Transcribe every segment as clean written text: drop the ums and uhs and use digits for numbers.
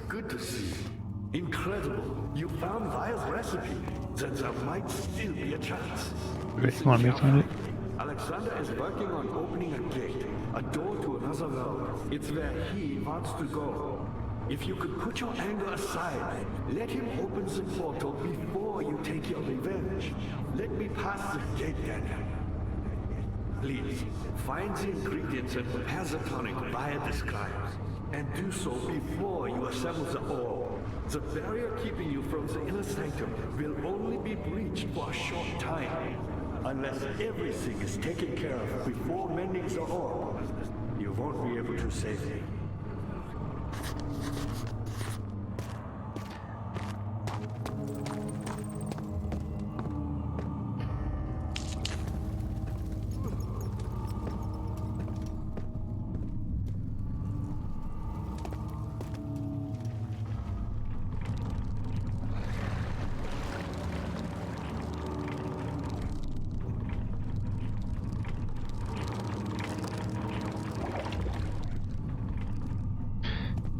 Good to see you. Incredible. You found Vile's recipe. Then there might still be a chance. Wait, you want me to find it? Alexander is working on opening a gate, a door to another world. It's where he wants to go. If you could put your anger aside, let him open the portal before you take your revenge. Let me pass the gate then. Please, find the ingredients and prepare the tonic Vile describes. And do so before you assemble the orb. The barrier keeping you from the inner sanctum will only be breached for a short time. Unless everything is taken care of before mending the orb, you won't be able to save me.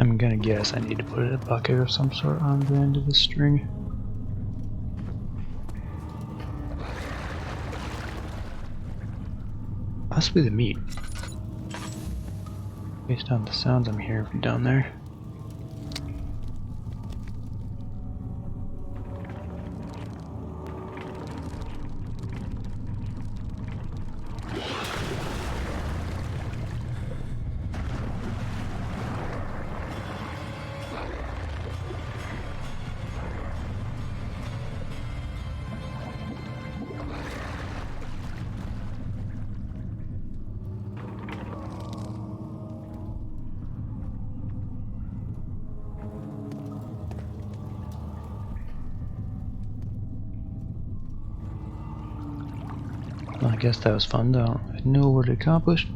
I'm gonna guess I need to put a bucket of some sort on the end of the string. Possibly the meat. Based on the sounds I'm hearing from down there. Well, I guess that was fun though. I know what it accomplished.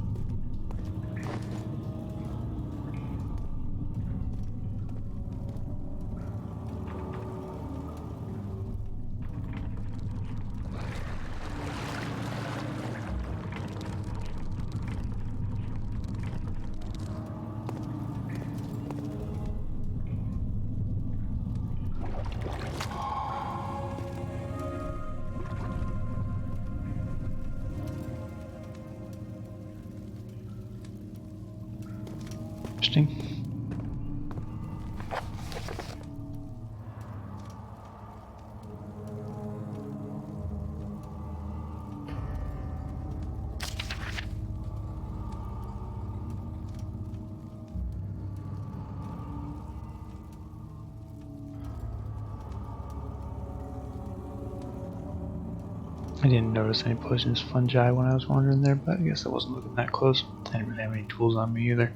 Interesting. I didn't notice any poisonous fungi when I was wandering there, but I guess I wasn't looking that close. I didn't really have any tools on me either.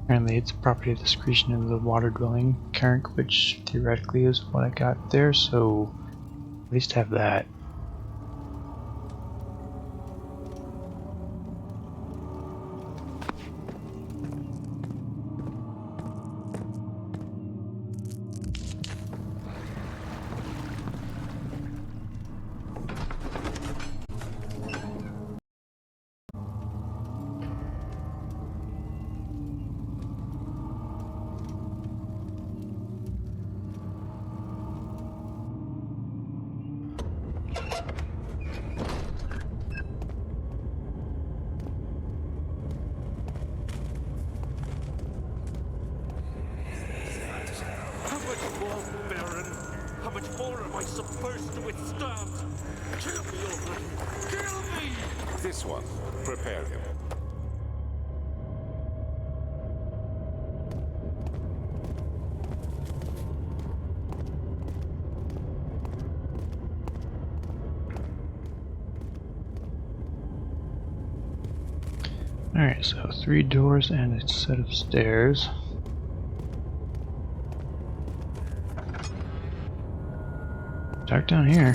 Apparently it's a property of the secretion of the water-dwelling current, which theoretically is what I got there, so at least have that. Supposed to withstand. Kill me already. Kill me! This one. Prepare him. Alright, so 3 doors and a set of stairs. Dark down here.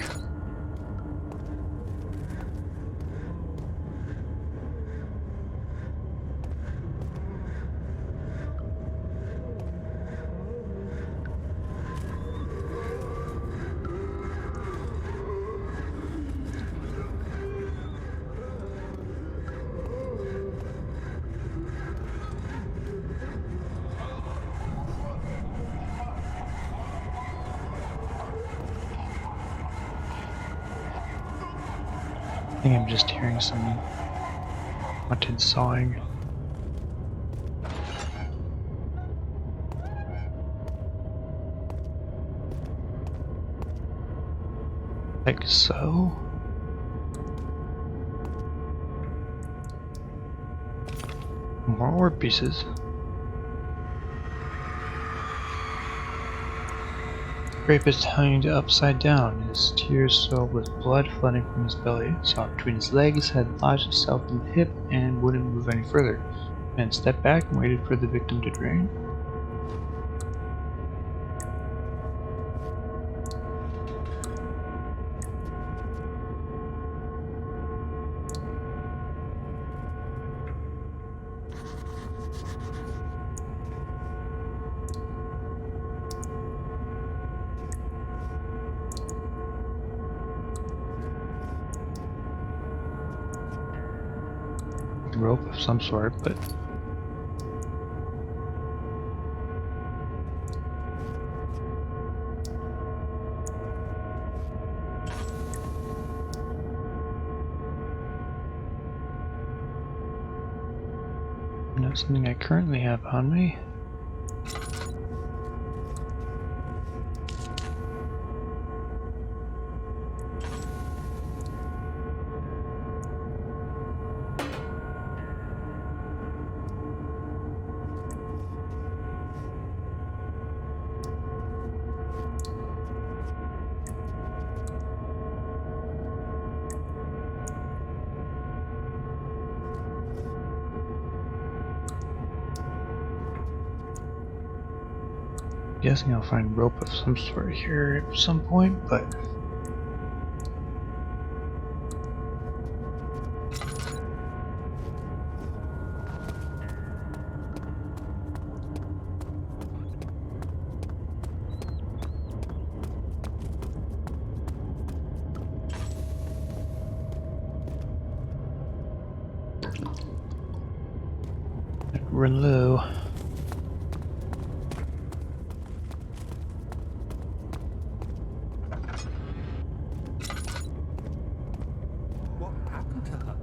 think I'm just hearing some mutton sawing. Like so. More ore pieces. Rapist hanged upside down, his tears soiled with blood flooding from his belly, saw between his legs, had lodged himself in the hip, and wouldn't move any further. Man stepped back and waited for the victim to drain. Rope of some sort, but not something I currently have on me. Guessing I'll find rope of some sort here at some point, but we're low. What happened to her?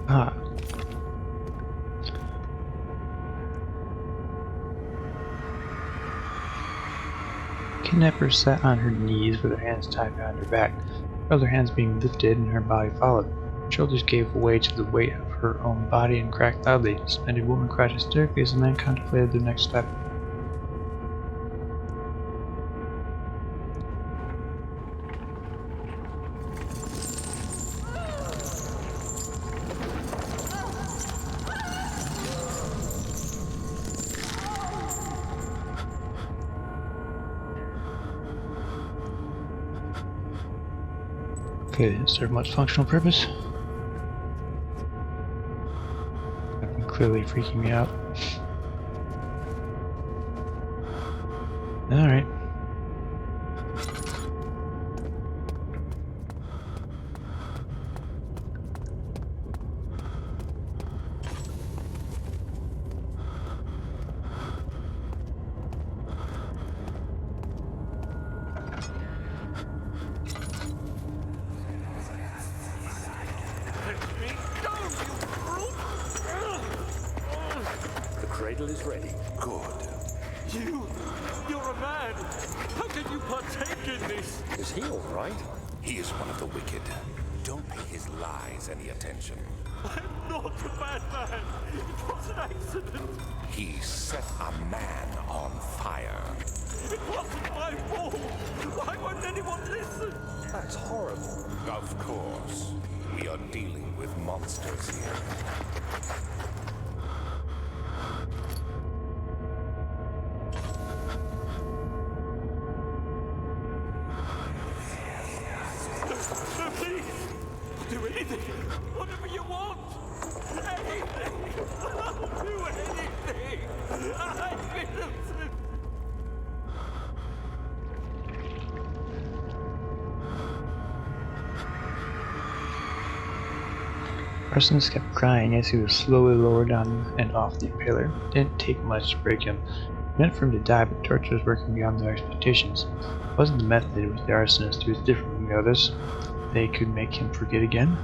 Ah. Kidnapper sat on her knees with her hands tied behind her back, her other hands being lifted and her body followed. Her shoulders gave way to the weight of her own body and cracked loudly. The suspended woman cried hysterically as the man contemplated their next step. Okay, didn't serve much functional purpose. Clearly freaking me out. Alright. The cradle is ready. Good. You're a man. How can you partake in this? Is he all right? He is one of the wicked. Don't pay his lies any attention. I'm not a bad man. It was an accident. He set a man on fire. It wasn't my fault. Why won't anyone listen? That's horrible. Of course. We are dealing with monsters here. No, please. do anything. Whatever you want. Anything. I'll do anything. I'm innocent. Parsons kept crying as he was slowly lowered on and off the impaler. It didn't take much to break him. It meant for him to die, but torture was working beyond their expectations. It wasn't the method, it was the arsonist who was different from the others. They could make him forget again.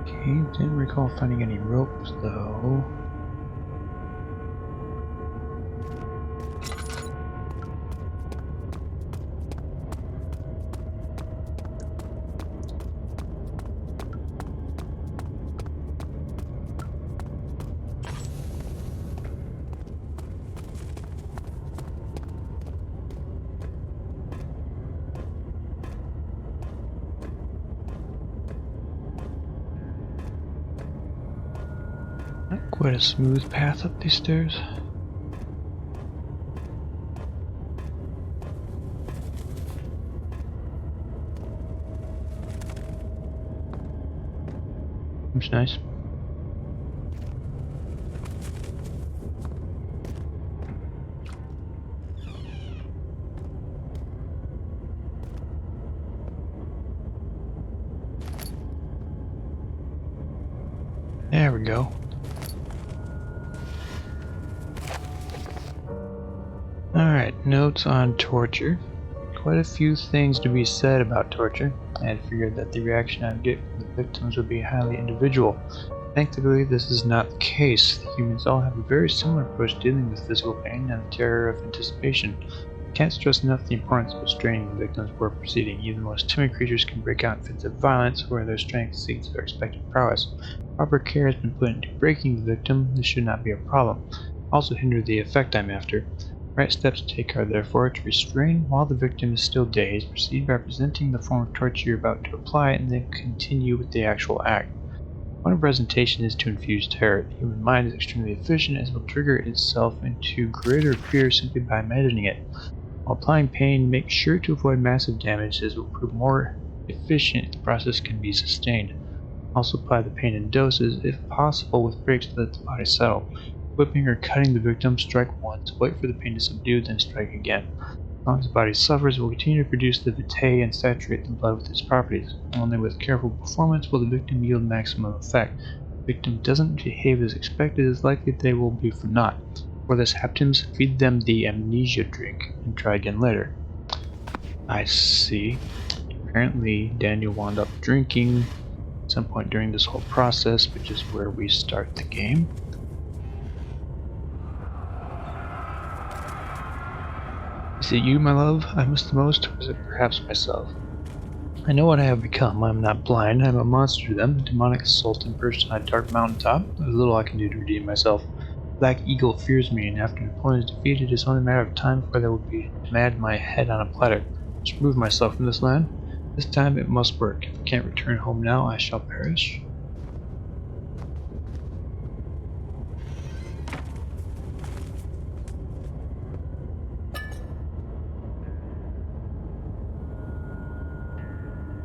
Okay, didn't recall finding any ropes though. Not quite a smooth path up these stairs. Seems nice. There we go. Alright, notes on torture. Quite a few things to be said about torture. I had figured that the reaction I'd get from the victims would be highly individual. Thankfully, this is not the case. The humans all have a very similar approach to dealing with physical pain and the terror of anticipation. Can't stress enough the importance of restraining the victims before proceeding. Even the most timid creatures can break out in fits of violence where their strength exceeds their expected prowess. Proper care has been put into breaking the victim. This should not be a problem. Also hinder the effect I'm after. Right steps to take are therefore to restrain while the victim is still dazed, proceed by presenting the form of torture you're about to apply, and then continue with the actual act. One presentation is to infuse terror. The human mind is extremely efficient as it will trigger itself into greater fear simply by imagining it. While applying pain, make sure to avoid massive damage as it will prove more efficient if the process can be sustained. Also apply the pain in doses, if possible with breaks to let the body settle. Whipping or cutting the victim, strike once, wait for the pain to subdue, then strike again. As long as the body suffers, it will continue to produce the vitae and saturate the blood with its properties. Only with careful performance will the victim yield maximum effect. If the victim doesn't behave as expected, it is likely they will be for naught. For this happens, feed them the amnesia drink, and try again later. I see. Apparently, Daniel wound up drinking at some point during this whole process, which is where we start the game. Is it you, my love, I miss the most, or is it perhaps myself? I know what I have become. I'm not blind. I'm a monster to them, a demonic sultan perched on a dark mountaintop. There's little I can do to redeem myself. Black Eagle fears me, and after an opponent is defeated, it's only a matter of time before they will be mad my head on a platter. Just remove myself from this land. This time it must work. If I can't return home now, I shall perish.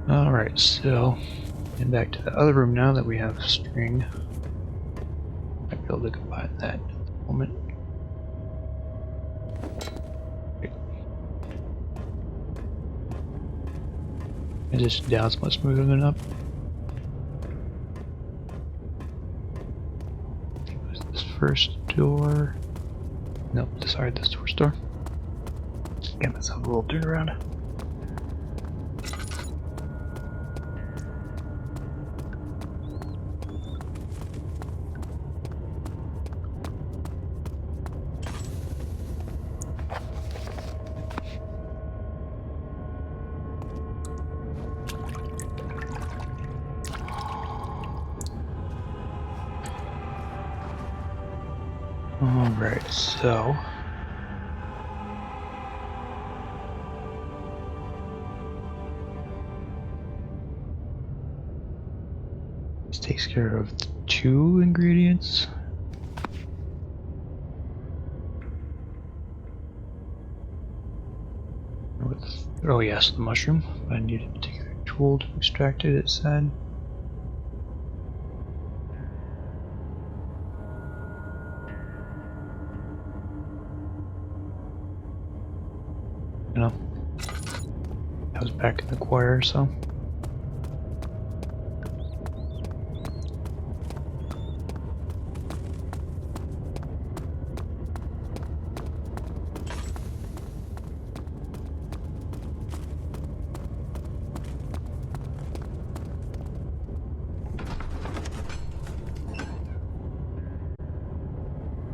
Alright, so and back to the other room now that we have string. Might be able to combine that at the moment. Transition down is much smoother than up. What's this first door? Nope, sorry, this first door. Get myself a little turnaround. Alright, so this takes care of the 2 ingredients. Oh yes, the mushroom. I need a particular tool to extract it, it said. You know, I was back in the choir, so